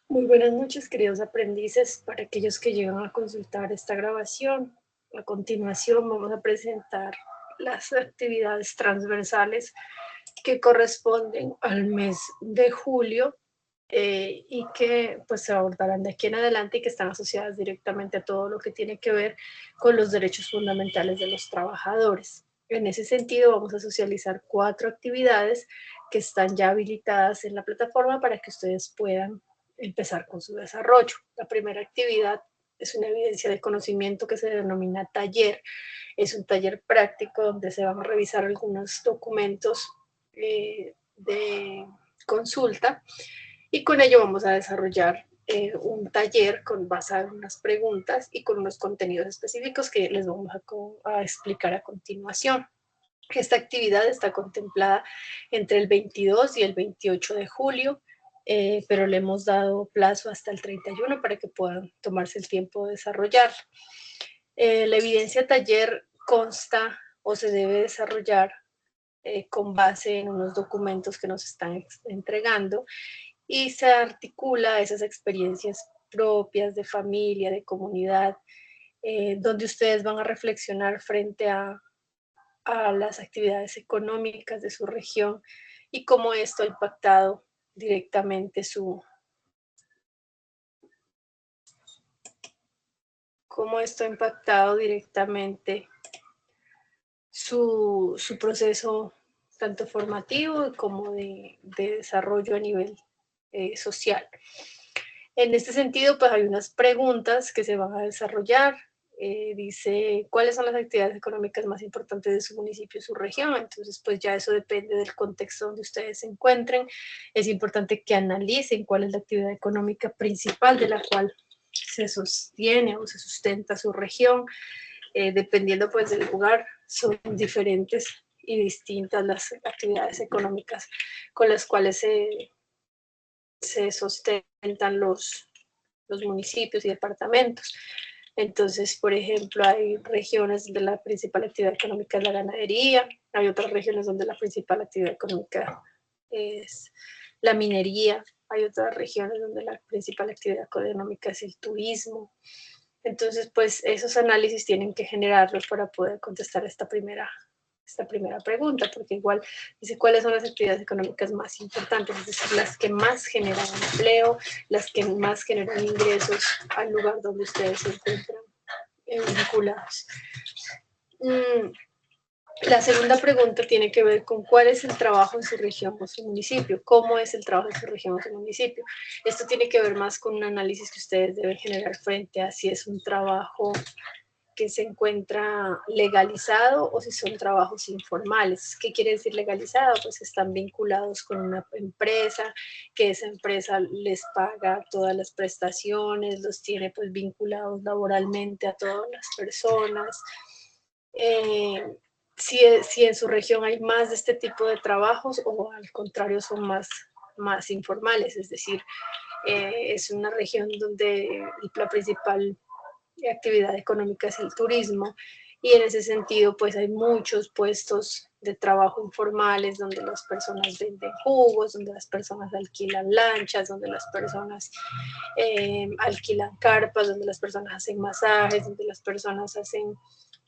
Muy buenas noches, queridos aprendices. Para aquellos que llegan a consultar esta grabación, a continuación vamos a presentar las actividades transversales que corresponden al mes de julio y que pues se abordarán de aquí en adelante y que están asociadas directamente a todo lo que tiene que ver con los derechos fundamentales de los trabajadores. En ese sentido, vamos a socializar 4 actividades que están ya habilitadas en la plataforma para que ustedes puedan empezar con su desarrollo. La primera actividad es una evidencia de conocimiento que se denomina taller. Es un taller práctico donde se van a revisar algunos documentos de consulta y con ello vamos a desarrollar un taller basado en unas preguntas y con unos contenidos específicos que les vamos a explicar a continuación. Esta actividad está contemplada entre el 22 y el 28 de julio, pero le hemos dado plazo hasta el 31 para que puedan tomarse el tiempo de desarrollar. La evidencia taller consta o se debe desarrollar con base en unos documentos que nos están entregando y se articula esas experiencias propias de familia, de comunidad, donde ustedes van a reflexionar frente a las actividades económicas de su región y cómo esto ha impactado directamente cómo esto ha impactado directamente su proceso tanto formativo como de desarrollo a nivel social. En este sentido, pues hay unas preguntas que se van a desarrollar. Dice, ¿cuáles son las actividades económicas más importantes de su municipio, su región? Entonces, pues ya eso depende del contexto donde ustedes se encuentren. Es importante que analicen cuál es la actividad económica principal de la cual se sostiene o se sustenta su región. Dependiendo pues del lugar, son diferentes y distintas las actividades económicas con las cuales se sustentan los municipios y departamentos. Entonces, por ejemplo, hay regiones donde la principal actividad económica es la ganadería, hay otras regiones donde la principal actividad económica es la minería, hay otras regiones donde la principal actividad económica es el turismo. Entonces, pues esos análisis tienen que generarlos para poder contestar esta primera pregunta, porque igual dice cuáles son las actividades económicas más importantes, es decir, las que más generan empleo, las que más generan ingresos al lugar donde ustedes se encuentran vinculados. Mm, la segunda pregunta tiene que ver con cuál es el trabajo en su región o su municipio, cómo es el trabajo en su región o su municipio. Esto tiene que ver más con un análisis que ustedes deben generar frente a si es un trabajo que se encuentra legalizado o si son trabajos informales. ¿Qué quiere decir legalizado? Pues están vinculados con una empresa, que esa empresa les paga todas las prestaciones, los tiene pues vinculados laboralmente a todas las personas. Eh, si en su región hay más de este tipo de trabajos o al contrario son más informales, es decir, es una región donde la principal actividad económica es el turismo y en ese sentido pues hay muchos puestos de trabajo informales donde las personas venden jugos, donde las personas alquilan lanchas, donde las personas alquilan carpas, donde las personas hacen masajes, donde las personas hacen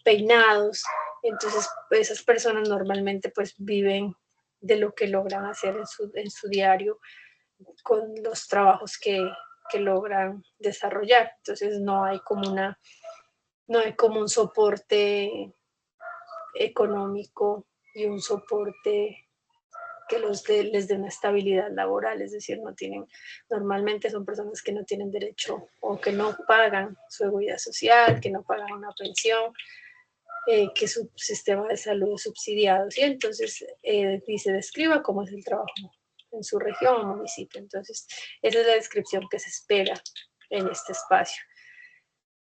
peinados. Entonces esas personas normalmente pues viven de lo que logran hacer en su diario con los trabajos que logran desarrollar. Entonces no hay como un soporte económico y un soporte que les dé una estabilidad laboral, es decir, no tienen, normalmente son personas que no tienen derecho o que no pagan su seguridad social, que no pagan una pensión, que su sistema de salud es subsidiado, ¿sí? Entonces, dice, describa cómo es el trabajo en su región o municipio. Entonces, esa es la descripción que se espera en este espacio.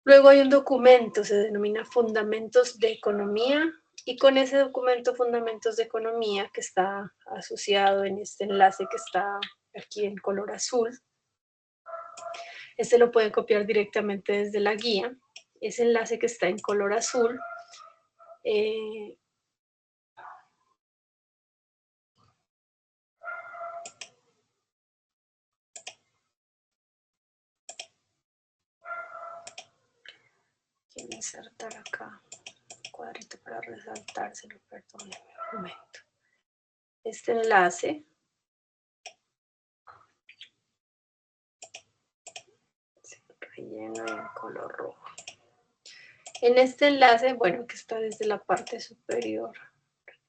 Luego hay un documento, se denomina Fundamentos de Economía, y con ese documento Fundamentos de Economía, que está asociado en este enlace que está aquí en color azul, este lo pueden copiar directamente desde la guía. Ese enlace que está en color azul eh, Quiero insertar acá un cuadrito para resaltárselo, perdónenme un momento. Este enlace relleno en color rojo. En este enlace, bueno, que está desde la parte superior,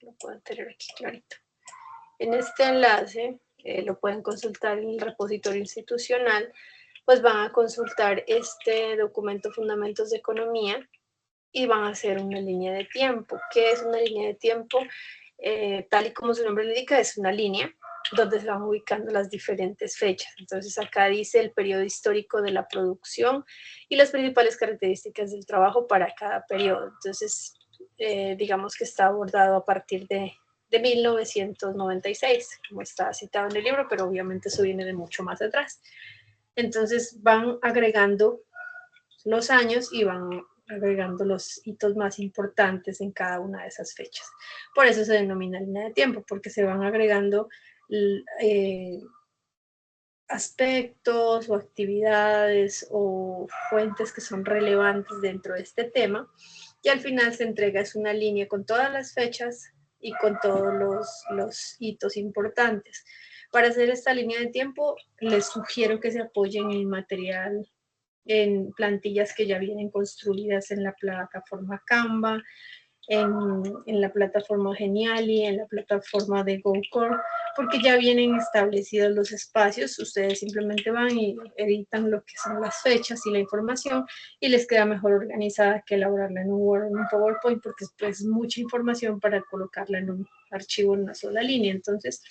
lo pueden tener aquí clarito. En este enlace, lo pueden consultar en el repositorio institucional, pues van a consultar este documento Fundamentos de Economía y van a hacer una línea de tiempo. ¿Qué es una línea de tiempo? Tal y como su nombre le indica, es una línea donde se van ubicando las diferentes fechas. Entonces acá dice el periodo histórico de la producción y las principales características del trabajo para cada periodo. Entonces, digamos que está abordado a partir de 1996, como está citado en el libro, pero obviamente eso viene de mucho más atrás. Entonces van agregando los años y van agregando los hitos más importantes en cada una de esas fechas. Por eso se denomina línea de tiempo, porque se van agregando aspectos o actividades o fuentes que son relevantes dentro de este tema, y al final se entrega es una línea con todas las fechas y con todos los hitos importantes. Para hacer esta línea de tiempo, les sugiero que se apoyen en material, en plantillas que ya vienen construidas en la plataforma Canva, en la plataforma Geniali, en la plataforma de GoCore, porque ya vienen establecidos los espacios. Ustedes simplemente van y editan lo que son las fechas y la información y les queda mejor organizada que elaborarla en un Word o en un PowerPoint, porque es pues mucha información para colocarla en un archivo en una sola línea. Entonces,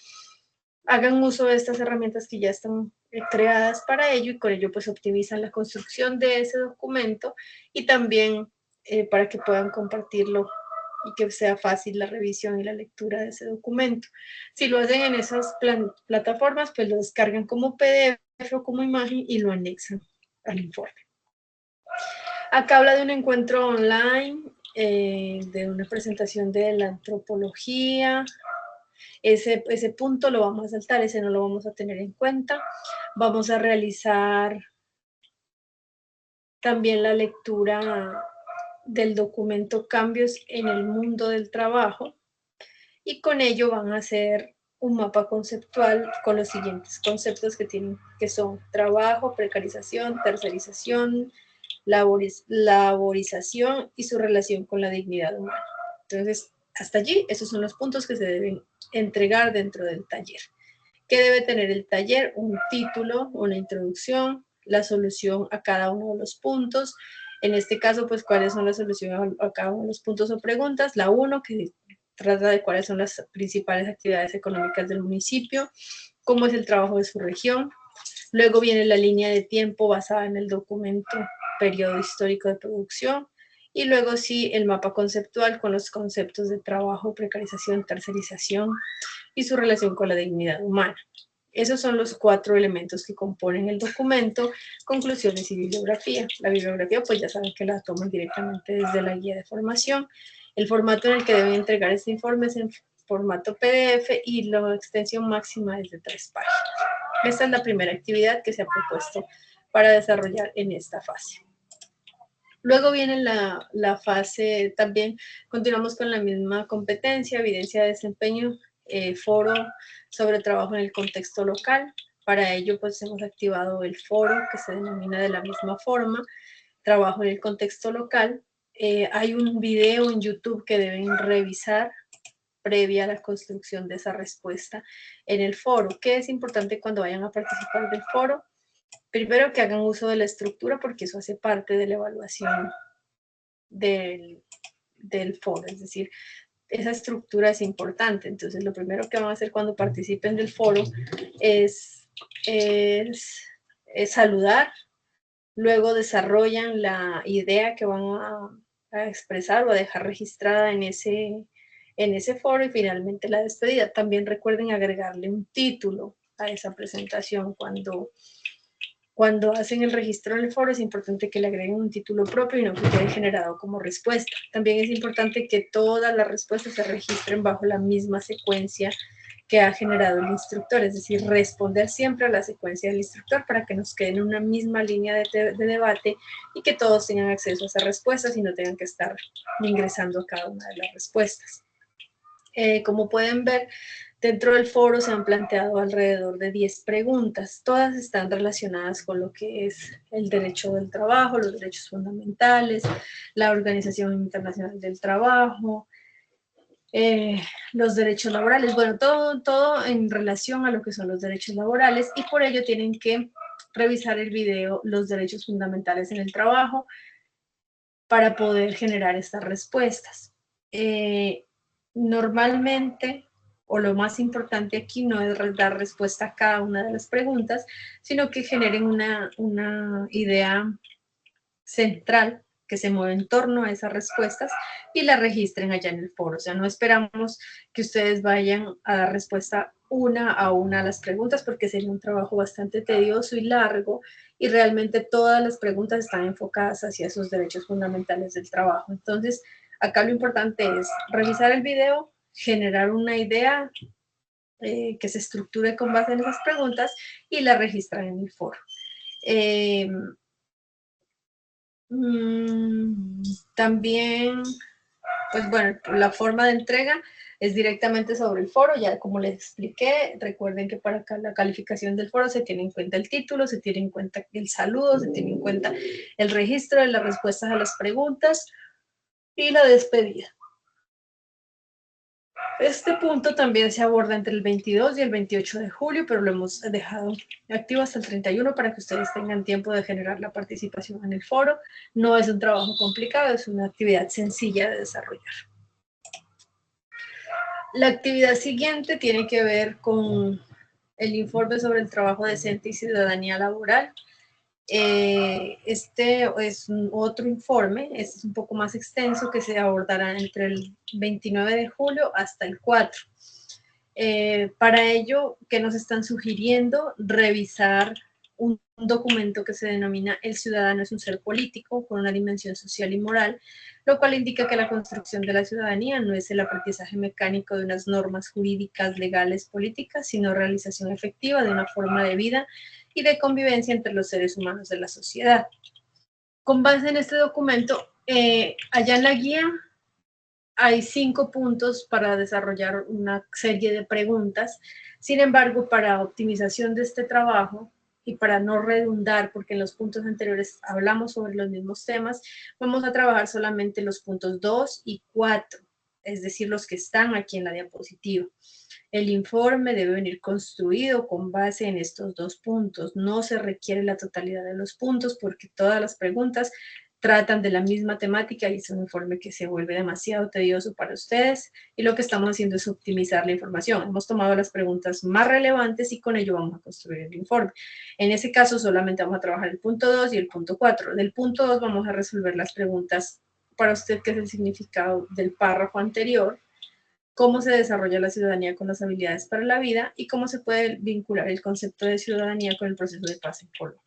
hagan uso de estas herramientas que ya están creadas para ello y con ello pues optimizan la construcción de ese documento y también para que puedan compartirlo y que sea fácil la revisión y la lectura de ese documento. Si lo hacen en esas plataformas, pues lo descargan como PDF o como imagen y lo anexan al informe. Acá habla de un encuentro online, de una presentación de la antropología. Ese punto lo vamos a saltar, ese no lo vamos a tener en cuenta. Vamos a realizar también la lectura del documento Cambios en el mundo del trabajo y con ello van a hacer un mapa conceptual con los siguientes conceptos que son trabajo, precarización, tercerización, laborización y su relación con la dignidad humana. Entonces, hasta allí, esos son los puntos que se deben entregar dentro del taller. ¿Qué debe tener el taller? Un título, una introducción, la solución a cada uno de los puntos. En este caso, pues, ¿cuáles son las soluciones a cada uno de los puntos o preguntas? La 1, que trata de cuáles son las principales actividades económicas del municipio, cómo es el trabajo de su región. Luego viene la línea de tiempo basada en el documento Periodo Histórico de Producción. Y luego sí, el mapa conceptual con los conceptos de trabajo, precarización, tercerización y su relación con la dignidad humana. Esos son los 4 elementos que componen el documento, conclusiones y bibliografía. La bibliografía, pues ya saben que la toman directamente desde la guía de formación. El formato en el que deben entregar este informe es en formato PDF y la extensión máxima es de 3 páginas. Esta es la primera actividad que se ha propuesto para desarrollar en esta fase. Luego viene la fase, también continuamos con la misma competencia, evidencia de desempeño, foro sobre trabajo en el contexto local. Para ello, pues hemos activado el foro que se denomina de la misma forma, trabajo en el contexto local. Hay un video en YouTube que deben revisar previa a la construcción de esa respuesta en el foro. ¿Qué es importante cuando vayan a participar del foro? Primero, que hagan uso de la estructura porque eso hace parte de la evaluación del foro, es decir, esa estructura es importante. Entonces, lo primero que van a hacer cuando participen del foro es saludar, luego desarrollan la idea que van a expresar o a dejar registrada en ese foro y finalmente la despedida. También recuerden agregarle un título a esa presentación. Cuando hacen el registro en el foro es importante que le agreguen un título propio y no que quede generado como respuesta. También es importante que todas las respuestas se registren bajo la misma secuencia que ha generado el instructor, es decir, responder siempre a la secuencia del instructor para que nos quede en una misma línea de debate y que todos tengan acceso a esas respuestas y no tengan que estar ingresando a cada una de las respuestas. Como pueden ver, dentro del foro se han planteado alrededor de 10 preguntas. Todas están relacionadas con lo que es el derecho del trabajo, los derechos fundamentales, la Organización Internacional del Trabajo, los derechos laborales, bueno, todo en relación a lo que son los derechos laborales, y por ello tienen que revisar el video Los derechos fundamentales en el trabajo para poder generar estas respuestas. Normalmente, o lo más importante aquí no es dar respuesta a cada una de las preguntas, sino que generen una idea central que se mueve en torno a esas respuestas y la registren allá en el foro. O sea, no esperamos que ustedes vayan a dar respuesta una a una a las preguntas porque sería un trabajo bastante tedioso y largo, y realmente todas las preguntas están enfocadas hacia esos derechos fundamentales del trabajo. Entonces, acá lo importante es revisar el video, generar una idea que se estructure con base en esas preguntas y la registrar en el foro. También, pues bueno, la forma de entrega es directamente sobre el foro, ya como les expliqué. Recuerden que para la calificación del foro se tiene en cuenta el título, se tiene en cuenta el saludo, se tiene en cuenta el registro de las respuestas a las preguntas y la despedida. Este punto también se aborda entre el 22 y el 28 de julio, pero lo hemos dejado activo hasta el 31 para que ustedes tengan tiempo de generar la participación en el foro. No es un trabajo complicado, es una actividad sencilla de desarrollar. La actividad siguiente tiene que ver con el informe sobre el trabajo decente y ciudadanía laboral. Este es otro informe, este es un poco más extenso, que se abordará entre el 29 de julio hasta el 4. Para ello, ¿qué nos están sugiriendo? Revisar un documento que se denomina El ciudadano es un ser político con una dimensión social y moral, lo cual indica que la construcción de la ciudadanía no es el aprendizaje mecánico de unas normas jurídicas, legales, políticas, sino realización efectiva de una forma de vida y de convivencia entre los seres humanos de la sociedad. Con base en este documento, allá en la guía hay 5 puntos para desarrollar una serie de preguntas. Sin embargo, para optimización de este trabajo y para no redundar, porque en los puntos anteriores hablamos sobre los mismos temas, vamos a trabajar solamente los puntos 2 y 4, es decir, los que están aquí en la diapositiva. El informe debe venir construido con base en estos 2 puntos. No se requiere la totalidad de los puntos porque todas las preguntas tratan de la misma temática y es un informe que se vuelve demasiado tedioso para ustedes, y lo que estamos haciendo es optimizar la información. Hemos tomado las preguntas más relevantes y con ello vamos a construir el informe. En ese caso solamente vamos a trabajar el punto 2 y el punto 4. Del punto 2 vamos a resolver las preguntas para usted, que es el significado del párrafo anterior, cómo se desarrolla la ciudadanía con las habilidades para la vida y cómo se puede vincular el concepto de ciudadanía con el proceso de paz en Colombia.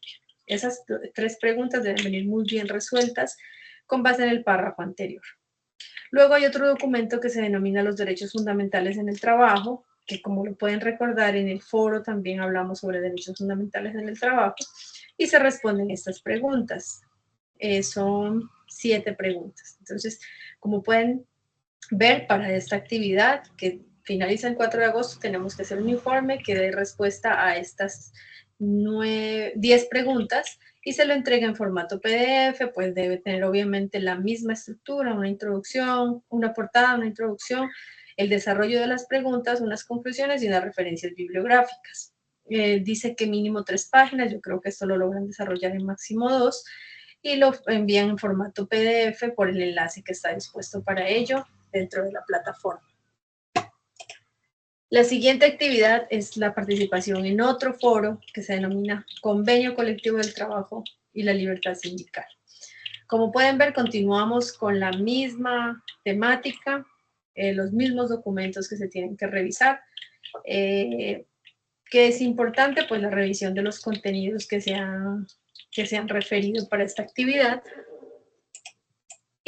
Esas 3 preguntas deben venir muy bien resueltas con base en el párrafo anterior. Luego hay otro documento que se denomina Los derechos fundamentales en el trabajo, que como lo pueden recordar en el foro también hablamos sobre derechos fundamentales en el trabajo, y se responden estas preguntas. Son 7 preguntas. Entonces, como pueden ver, para esta actividad que finaliza el 4 de agosto, tenemos que hacer un informe que dé respuesta a estas 10 preguntas y se lo entrega en formato PDF, pues debe tener obviamente la misma estructura, una introducción, una portada, una introducción, el desarrollo de las preguntas, unas conclusiones y unas referencias bibliográficas. Dice que mínimo 3 páginas, yo creo que esto lo logran desarrollar en máximo 2, y lo envían en formato PDF por el enlace que está dispuesto para ello dentro de la plataforma. La siguiente actividad es la participación en otro foro que se denomina Convenio Colectivo del Trabajo y la Libertad Sindical. Como pueden ver, continuamos con la misma temática, los mismos documentos que se tienen que revisar. ¿Qué es importante? Pues la revisión de los contenidos que se han referido para esta actividad.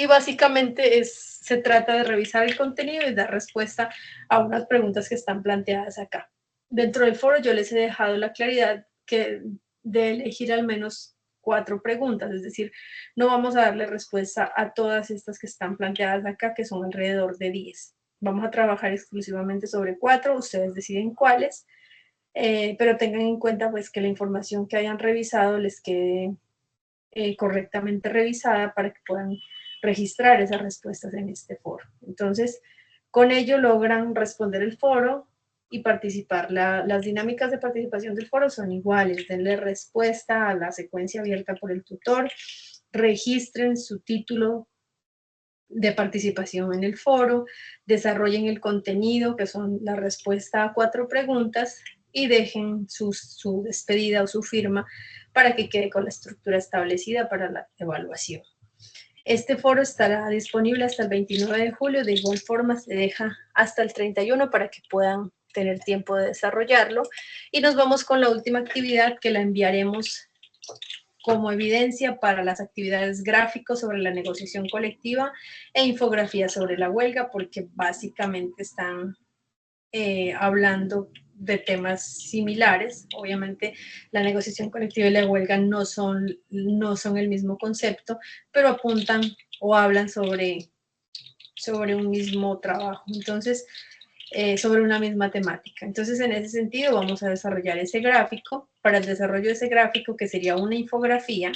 Y básicamente se trata de revisar el contenido y dar respuesta a unas preguntas que están planteadas acá. Dentro del foro yo les he dejado la claridad de elegir al menos 4 preguntas, es decir, no vamos a darle respuesta a todas estas que están planteadas acá, que son alrededor de 10. Vamos a trabajar exclusivamente sobre 4, ustedes deciden cuáles, pero tengan en cuenta pues que la información que hayan revisado les quede correctamente revisada para que puedan registrar esas respuestas en este foro. Entonces, con ello logran responder el foro y participar. Las dinámicas de participación del foro son iguales. Denle respuesta a la secuencia abierta por el tutor, registren su título de participación en el foro, desarrollen el contenido, que son la respuesta a 4 preguntas, y dejen su despedida o su firma para que quede con la estructura establecida para la evaluación. Este foro estará disponible hasta el 29 de julio, de igual forma se deja hasta el 31 para que puedan tener tiempo de desarrollarlo. Y nos vamos con la última actividad que la enviaremos como evidencia para las actividades gráficos sobre la negociación colectiva e infografías sobre la huelga, porque básicamente están hablando de temas similares. Obviamente la negociación colectiva y la huelga no son el mismo concepto, pero apuntan o hablan sobre un mismo trabajo. Entonces, sobre una misma temática. Entonces, en ese sentido, vamos a desarrollar ese gráfico. Para el desarrollo de ese gráfico, que sería una infografía,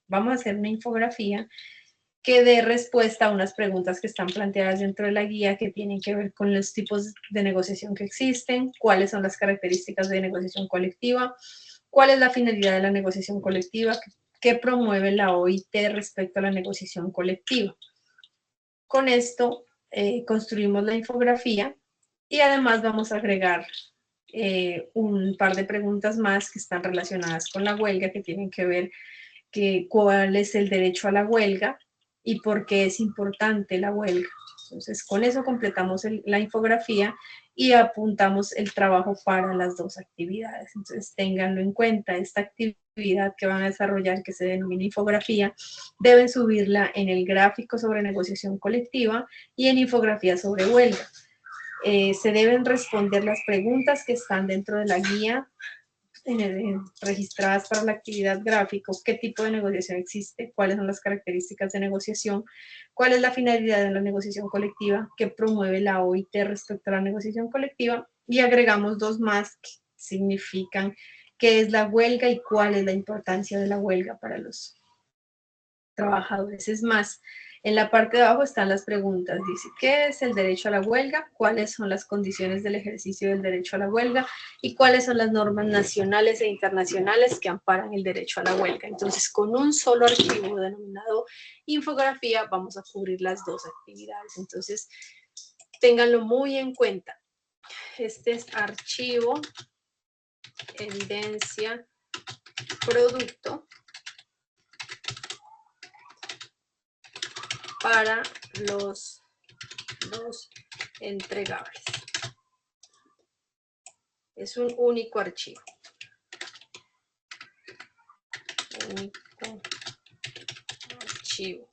vamos a hacer una infografía que dé respuesta a unas preguntas que están planteadas dentro de la guía que tienen que ver con los tipos de negociación que existen, cuáles son las características de negociación colectiva, cuál es la finalidad de la negociación colectiva, qué promueve la OIT respecto a la negociación colectiva. Con esto construimos la infografía y además vamos a agregar un par de preguntas más que están relacionadas con la huelga, que tienen que ver cuál es el derecho a la huelga y por qué es importante la huelga. Entonces, con eso completamos la infografía y apuntamos el trabajo para las 2 actividades. Entonces, ténganlo en cuenta, esta actividad que van a desarrollar, que se denomina infografía, deben subirla en el gráfico sobre negociación colectiva y en infografía sobre huelga. Se deben responder las preguntas que están dentro de la guía registradas para la actividad gráfica, qué tipo de negociación existe, cuáles son las características de negociación, cuál es la finalidad de la negociación colectiva, qué promueve la OIT respecto a la negociación colectiva, y agregamos 2 más que significan qué es la huelga y cuál es la importancia de la huelga para los trabajadores. Es más, en la parte de abajo están las preguntas. Dice, ¿qué es el derecho a la huelga? ¿Cuáles son las condiciones del ejercicio del derecho a la huelga? ¿Y cuáles son las normas nacionales e internacionales que amparan el derecho a la huelga? Entonces, con un solo archivo denominado infografía, vamos a cubrir las 2 actividades. Entonces, ténganlo muy en cuenta. Este es archivo, evidencia, producto, para los 2 entregables. Es un único archivo. Único archivo.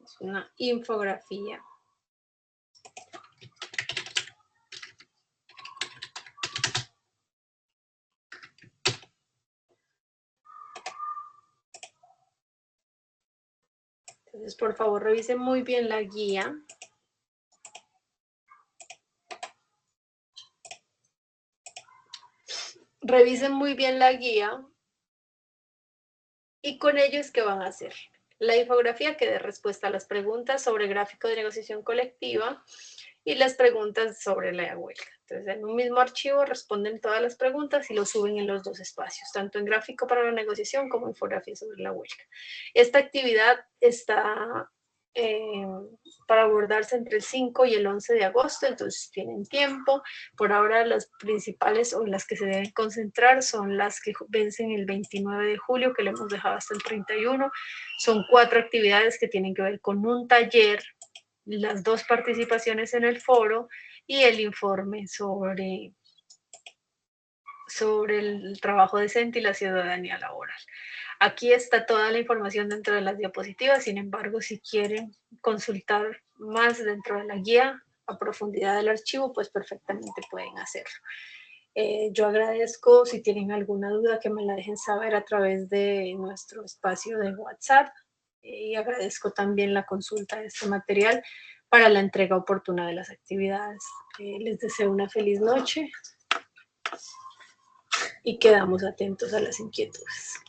Es una infografía. Entonces, por favor, revisen muy bien la guía. Revisen muy bien la guía y con ello es que van a hacer la infografía que dé respuesta a las preguntas sobre gráfico de negociación colectiva y las preguntas sobre la huelga. Entonces, en un mismo archivo responden todas las preguntas y lo suben en los 2 espacios, tanto en gráfico para la negociación como infografía sobre la huelga. Esta actividad está para abordarse entre el 5 y el 11 de agosto, entonces tienen tiempo. Por ahora las principales o las que se deben concentrar son las que vencen el 29 de julio, que le hemos dejado hasta el 31. Son 4 actividades que tienen que ver con un taller, las 2 participaciones en el foro y el informe sobre el trabajo decente y la ciudadanía laboral. Aquí está toda la información dentro de las diapositivas, sin embargo, si quieren consultar más dentro de la guía a profundidad del archivo, pues perfectamente pueden hacerlo. Yo agradezco si tienen alguna duda que me la dejen saber a través de nuestro espacio de WhatsApp y agradezco también la consulta de este material para la entrega oportuna de las actividades. Les deseo una feliz noche y quedamos atentos a las inquietudes.